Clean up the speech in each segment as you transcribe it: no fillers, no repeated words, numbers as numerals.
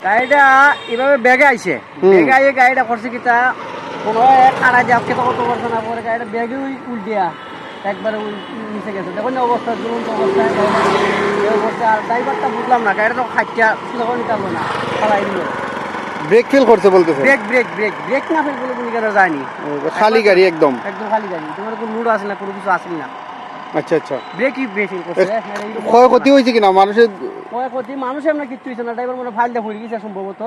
গাড়িটা এভাবে বেগে আইছে, বেগে আইয়ে গাড়িটা করছে কিতা কোনো কারা যে আপকে কত করছে না পরে গাড়িটা বেগে উল্টিয়া একবারে নিচে গেছে। দেখুন অবস্থা, দুরন্ত অবস্থায় অবস্থা। আর ড্রাইভারটা বুঝলাম না, গাড়িটা তো খাইটা তখন নিতে পারবো না, পালাই দিল। ব্রেক ফেল করছে বলতেছে? ব্রেক ব্রেক ব্রেক ব্রেক না ফেল বলে কোনো কেন যায়নি, খালি গাড়ি একদম একদম খালি গাড়ি। তোমার কোনো মুড আসে না, কোনো কিছু আসেনি না। আচ্ছা আচ্ছা, ব্রেকই ব্রেক করছে। ক্ষয়ক্ষতি হয়েছে কিনা মানুষের? ক্ষয়ক্ষতি মানুষ এমন কিছু হয়েছে না, ড্রাইভার মনে ফাইলটা পড়ে গেছে সম্ভবত।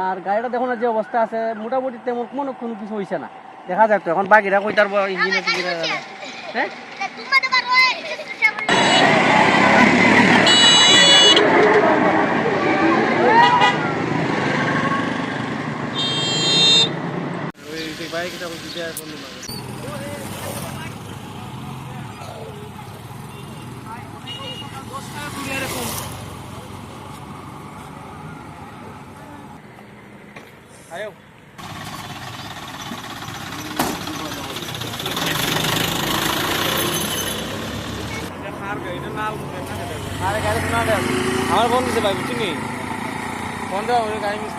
আর গাড়িটা দেখো না যে অবস্থা আছে, মোটামুটি তেমন কোনো কিছু হয়েছে না, দেখা যায় তো। এখন বাকিরা কই তার ইঞ্জিনে হ্যাঁ আয়ো আরে গাড়ি শোনা আমার ফোন দিতে পারবি চিনি ফোন দেওয়া গাড়ি মিস